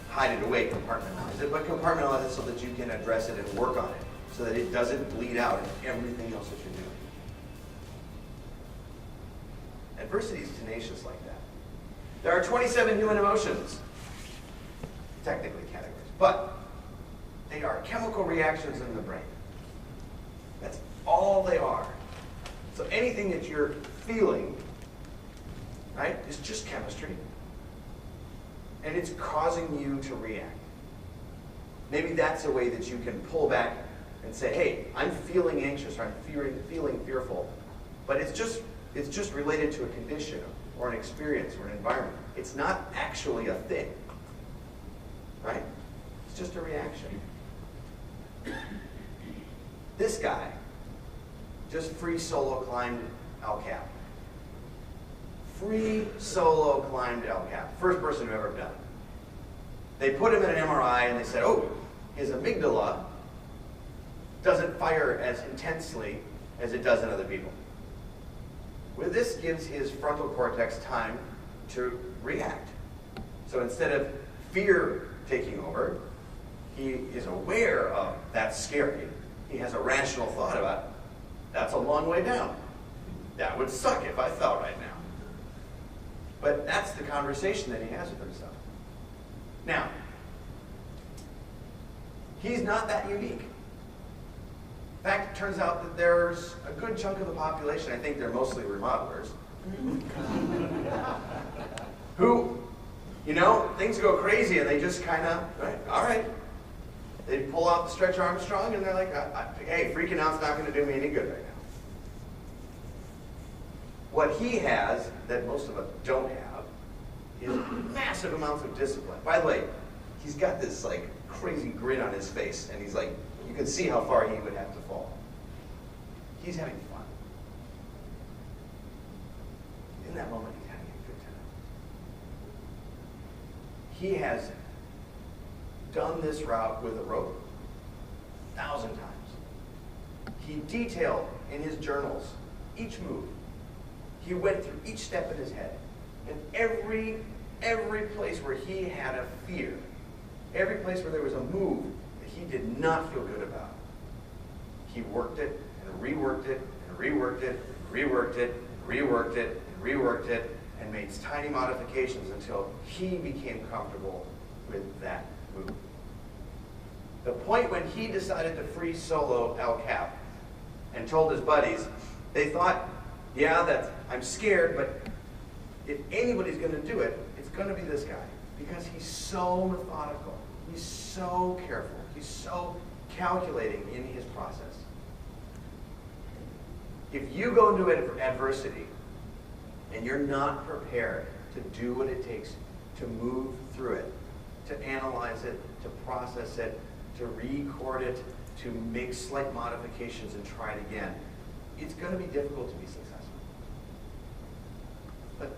hide it away, compartmentalize it, but compartmentalize it so that you can address it and work on it so that it doesn't bleed out in everything else that you're doing. Adversity is tenacious like that. There are 27 human emotions, technically categories, but they are chemical reactions in the brain. That's all they are. So anything that you're feeling, right, is just chemistry. And it's causing you to react. Maybe that's a way that you can pull back and say, "Hey, I'm feeling anxious, or I'm feeling fearful," but it's just related to a condition or an experience or an environment. It's not actually a thing, right? It's just a reaction. This guy just free solo climbed El Cap. Free solo climbed El Cap. First person who ever done it. They put him in an MRI and they said, "Oh, his amygdala doesn't fire as intensely as it does in other people." Well, this gives his frontal cortex time to react. So instead of fear taking over, he is aware of that's scary. He has a rational thought about, that's a long way down. That would suck if I fell right now. But that's the conversation that he has with himself. Now, he's not that unique. In fact, it turns out that there's a good chunk of the population, I think they're mostly remodelers, who, things go crazy and they just kind of, right, all right. They pull out the Stretch Armstrong and they're like, "Hey, freaking out's not going to do me any good right now." What he has that most of us don't have is massive amounts of discipline. By the way, he's got this like crazy grin on his face, and he's like, you can see how far he would have to fall. He's having fun. In that moment, he's having a good time. He has done this route with a rope 1,000 times. He detailed in his journals each move. He went through each step in his head. And every place where he had a fear, every place where there was a move that he did not feel good about, he worked it and reworked it and reworked it and reworked it and reworked it and reworked it and made tiny modifications until he became comfortable with that move. The point when he decided to free solo El Cap and told his buddies, they thought, yeah, I'm scared, but if anybody's going to do it, it's going to be this guy. Because he's so methodical. He's so careful. He's so calculating in his process. If you go into adversity and you're not prepared to do what it takes to move through it, to analyze it, to process it, to record it, to make slight modifications and try it again, it's going to be difficult to be successful. But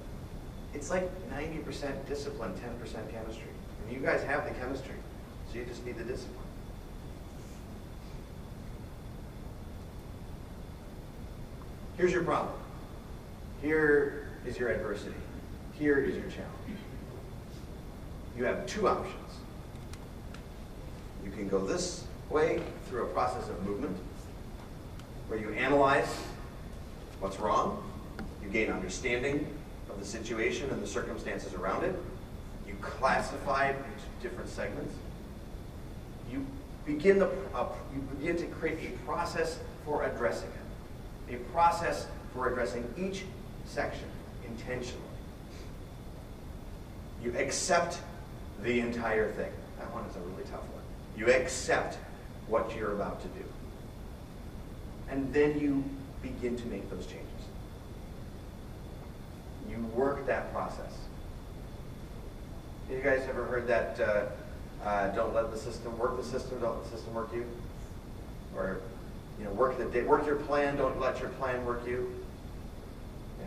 it's like 90% discipline, 10% chemistry. And you guys have the chemistry, so you just need the discipline. Here's your problem. Here is your adversity. Here is your challenge. You have two options. You can go this way through a process of movement, where you analyze what's wrong, you gain understanding of the situation and the circumstances around it, you classify it into different segments, you begin to create a process for addressing it, a process for addressing each section intentionally. You accept the entire thing. That one is a really tough one. You accept what you're about to do. And then you begin to make those changes. You work that process. You guys ever heard that, don't let the system work the system, don't let the system work you? Or, work your plan, don't let your plan work you? Yeah.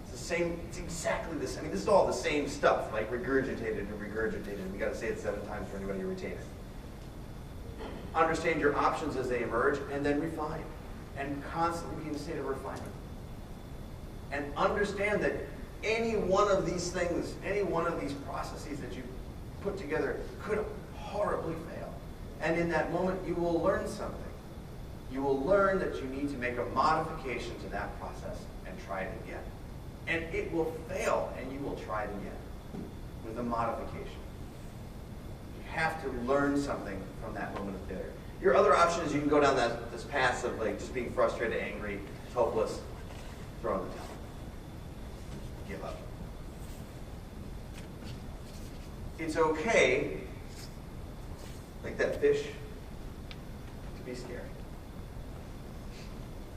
It's the same, it's exactly the same. I mean, this is all the same stuff, like regurgitated and regurgitated. We got to say it 7 times for anybody to retain it. Understand your options as they emerge, and then refine. And constantly be in a state of refinement. And understand that any one of these things, any one of these processes that you put together could horribly fail. And in that moment, you will learn something. You will learn that you need to make a modification to that process and try it again. And it will fail, and you will try it again with a modification. You have to learn something from that moment of failure. Your other option is you can go down this path of like just being frustrated, angry, hopeless, throw in the towel. Give up. It's okay, like that fish, to be scary.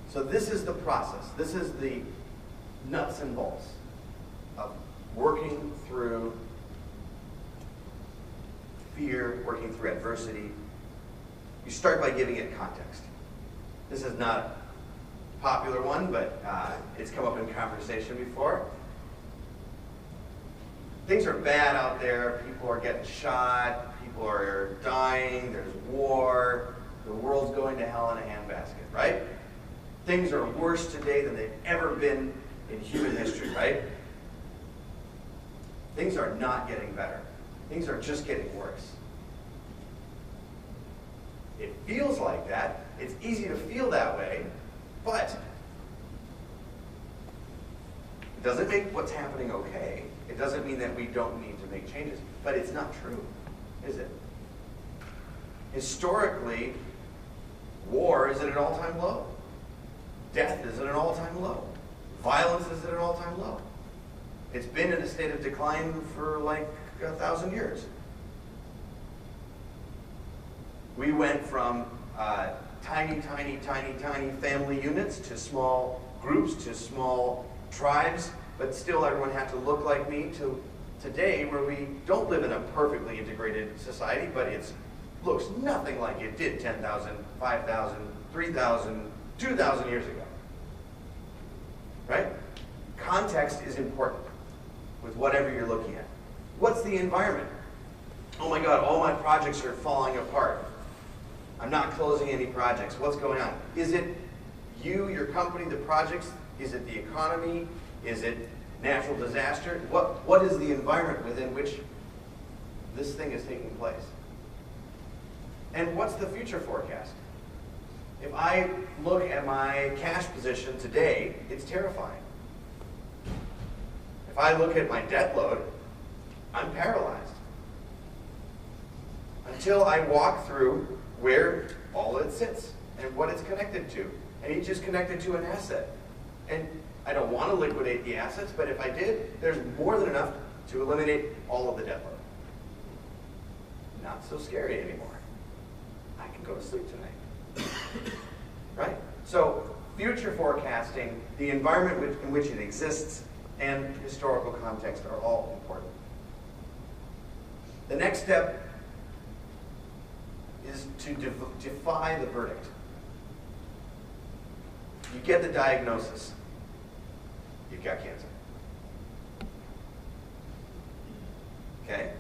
So this is the process. This is the nuts and bolts of working through fear, working through adversity. You start by giving it context. This is not a popular one, but it's come up in conversation before. Things are bad out there. People are getting shot. People are dying. There's war. The world's going to hell in a handbasket, right? Things are worse today than they've ever been in human history, right? Things are not getting better. Things are just getting worse. It feels like that. It's easy to feel that way, but it doesn't make what's happening okay. It doesn't mean that we don't need to make changes, but it's not true, is it? Historically, war is at an all-time low. Death is at an all-time low. Violence is at an all-time low. It's been in a state of decline for like 1,000 years. We went from tiny family units to small groups to small tribes, but still everyone had to look like me, to today where we don't live in a perfectly integrated society, but it looks nothing like it did 10,000, 5,000, 3,000, 2,000 years ago. Right? Context is important with whatever you're looking at. What's the environment? Oh my God, all my projects are falling apart. I'm not closing any projects. What's going on? Is it you, your company, the projects? Is it the economy? Is it natural disaster? What is the environment within which this thing is taking place? And what's the future forecast? If I look at my cash position today, it's terrifying. If I look at my debt load, I'm paralyzed. Until I walk through where all it sits and what it's connected to. And each is connected to an asset. And I don't want to liquidate the assets, but if I did, there's more than enough to eliminate all of the debt load. Not so scary anymore. I can go to sleep tonight. Right? So, future forecasting, the environment in which it exists, and historical context are all important. The next step is to defy the verdict. You get the diagnosis. You've got cancer. Okay?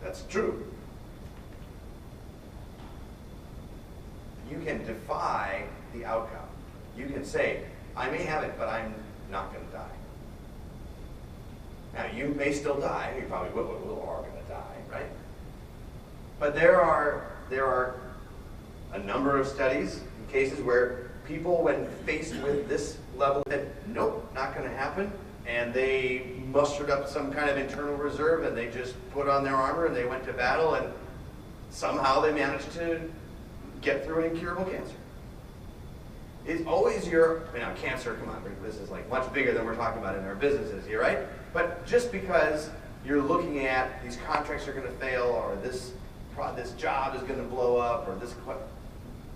That's true. You can defy the outcome. You can say, I may have it, but I'm not going to die. Now, you may still die. You probably will are going to die, right? But there are a number of studies in cases where people, when faced with this level, said, nope, not going to happen. And they mustered up some kind of internal reserve and they just put on their armor and they went to battle and somehow they managed to get through an incurable cancer. It's always cancer, come on, this is like much bigger than we're talking about in our businesses here, right? But just because you're looking at these contracts are going to fail or this job is going to blow up or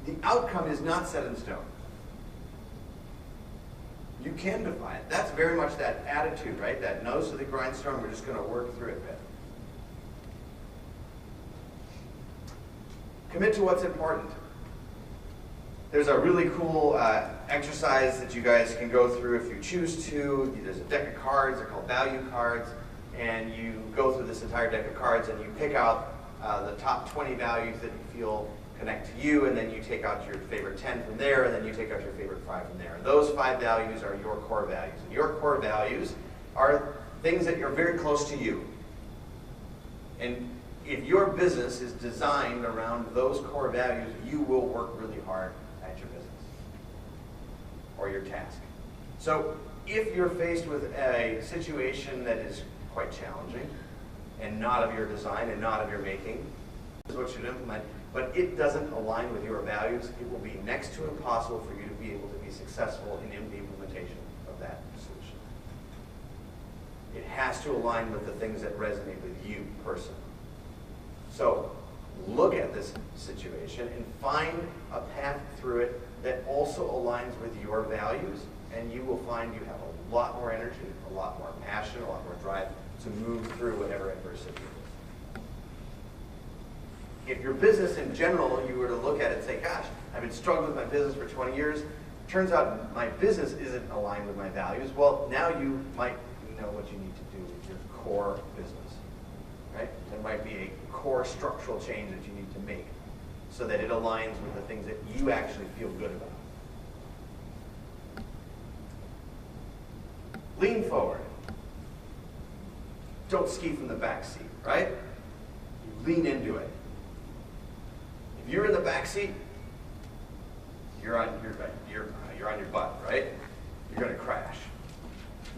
the outcome is not set in stone. You can defy it. That's very much that attitude, right? That nose to the grindstone, we're just going to work through it bit. Commit to what's important. There's a really cool exercise that you guys can go through if you choose to. There's a deck of cards, they're called value cards, and you go through this entire deck of cards and you pick out the top 20 values that you feel connect to you, and then you take out your favorite 10 from there, and then you take out your favorite 5 from there. And those 5 values are your core values. And your core values are things that are very close to you. And if your business is designed around those core values, you will work really hard at your business or your task. So if you're faced with a situation that is quite challenging and not of your design and not of your making, this is what you should implement, but it doesn't align with your values, it will be next to impossible for you to be able to be successful in the implementation of that solution. It has to align with the things that resonate with you personally. So look at this situation and find a path through it that also aligns with your values, and you will find you have a lot more energy, a lot more passion, a lot more drive to move through whatever adversity it is. If your business in general, you were to look at it and say, gosh, I've been struggling with my business for 20 years. Turns out my business isn't aligned with my values. Well, now you might know what you need to do with your core business. Right? There might be a core structural change that you need to make so that it aligns with the things that you actually feel good about. Lean forward. Don't ski from the back seat, right? You lean into it. If you're in the back seat, you're on your butt, right? You're going to crash.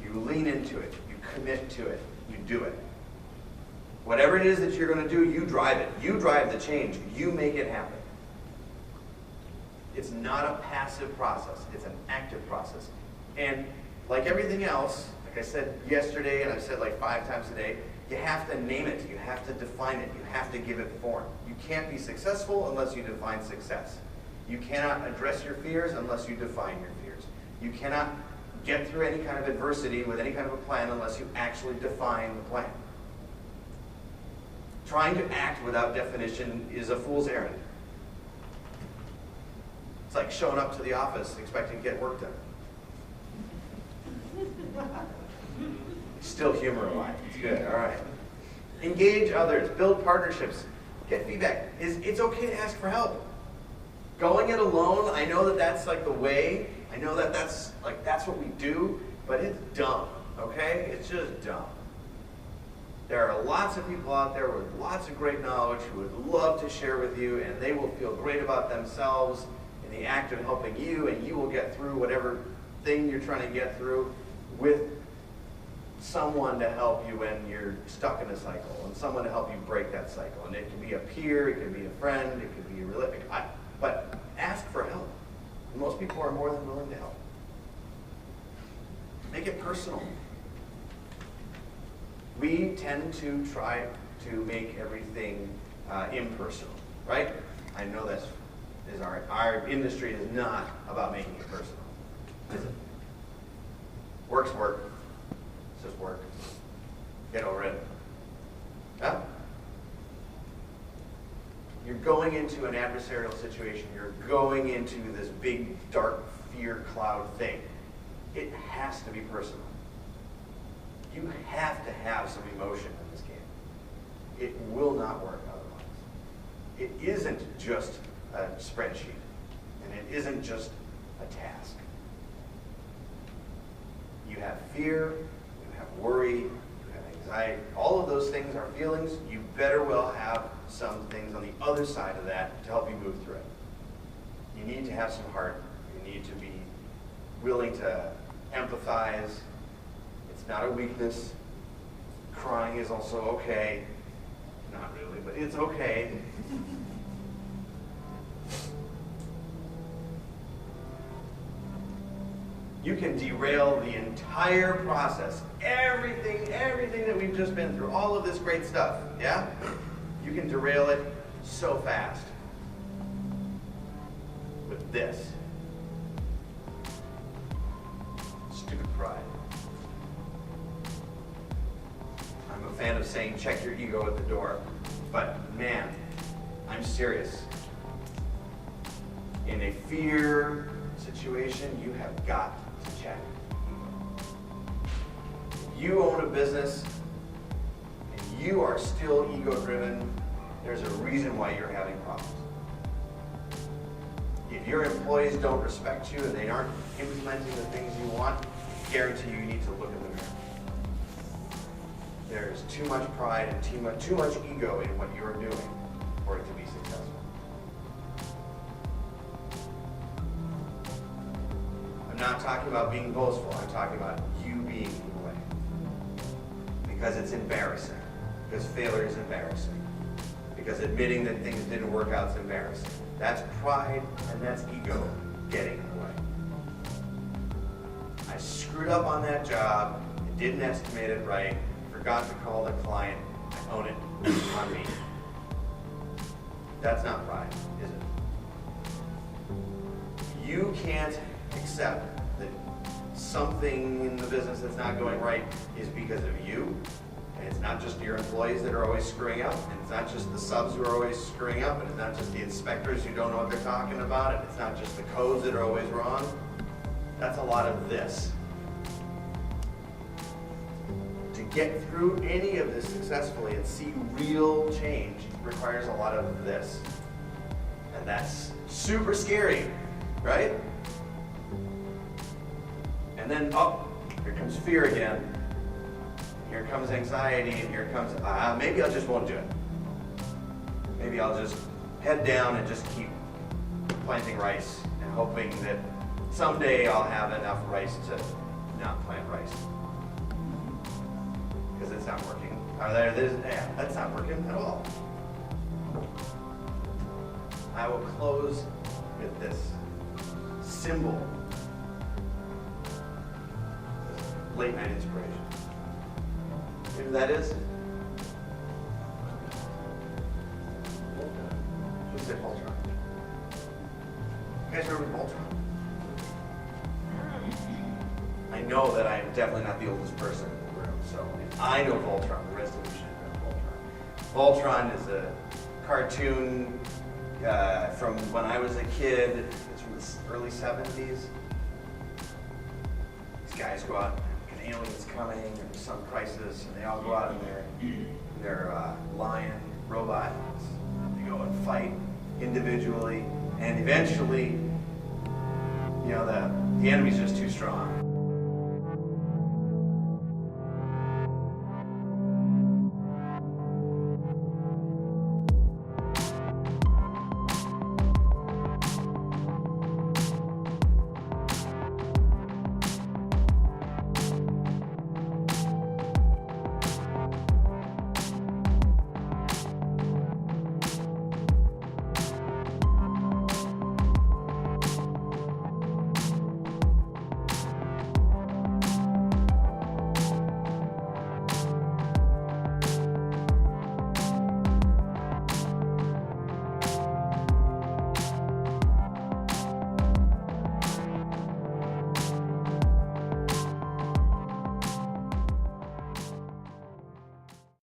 You lean into it. You commit to it. You do it. Whatever it is that you're going to do, you drive it. You drive the change. You make it happen. It's not a passive process. It's an active process. And like everything else, like I said yesterday and I've said like 5 times today, you have to name it. You have to define it. You have to give it form. You can't be successful unless you define success. You cannot address your fears unless you define your fears. You cannot get through any kind of adversity with any kind of a plan unless you actually define the plan. Trying to act without definition is a fool's errand. It's like showing up to the office expecting to get work done. Still humor alive. It's good. All right. Engage others. Build partnerships. Get feedback. It's okay to ask for help. Going it alone, I know that that's like the way. I know that that's what we do, but it's dumb. Okay? It's just dumb. There are lots of people out there with lots of great knowledge who would love to share with you, and they will feel great about themselves in the act of helping you, and you will get through whatever thing you're trying to get through with someone to help you when you're stuck in a cycle, and someone to help you break that cycle. And it can be a peer, it can be a friend, it can be a relative. But ask for help. And most people are more than willing to help. Make it personal. We tend to try to make everything impersonal, right? I know that's our industry is not about making it personal, is it? Work's work. It's just work. Get over it. Yeah? You're going into an adversarial situation. You're going into this big, dark fear cloud thing. It has to be personal. You have to have some emotion in this game. It will not work otherwise. It isn't just a spreadsheet, and it isn't just a task. You have fear, you have worry, you have anxiety. All of those things are feelings. You better well have some things on the other side of that to help you move through it. You need to have some heart. You need to be willing to empathize. It's not a weakness. Crying is also okay. Not really, but it's okay. You can derail the entire process. Everything that we've just been through, all of this great stuff, yeah? You can derail it so fast with this. Stupid pride. I'm a fan of saying check your ego at the door, but man, I'm serious. In a fear situation, you have got to check ego. If you own a business and you are still ego-driven, there's a reason why you're having problems. If your employees don't respect you and they aren't implementing the things you want, I guarantee you need to look in the mirror. There's too much pride and too much ego in what you're doing for it to be successful. I'm not talking about being boastful. I'm talking about you being the way. Because it's embarrassing. Because failure is embarrassing. Because admitting that things didn't work out is embarrassing. That's pride and that's ego getting in the way. I screwed up on that job, I didn't estimate it right, forgot to call the client, I own it, it's on me. That's not pride, is it? You can't accept that something in the business that's not going right is because of you. And it's not just your employees that are always screwing up, and it's not just the subs who are always screwing up, and it's not just the inspectors who don't know what they're talking about, and it's not just the codes that are always wrong. That's a lot of this. To get through any of this successfully and see real change requires a lot of this. And that's super scary, right? And then, oh, here comes fear again. Here comes anxiety, and here comes, maybe I just won't do it. Maybe I'll just head down and just keep planting rice and hoping that someday I'll have enough rice to not plant rice. Because it's not working. That's not working at all. I will close with this symbol. Late night inspiration. You know who that is? Who said Voltron? You guys remember Voltron? I know that I am definitely not the oldest person in the room. So if I know Voltron, the rest of you should know Voltron. Voltron is a cartoon from when I was a kid. It's from the early 70s. These guys go out, an alien's coming, or some crisis, and they all go out in their lion robots. They go and fight individually, and eventually, you know, the enemy's just too strong.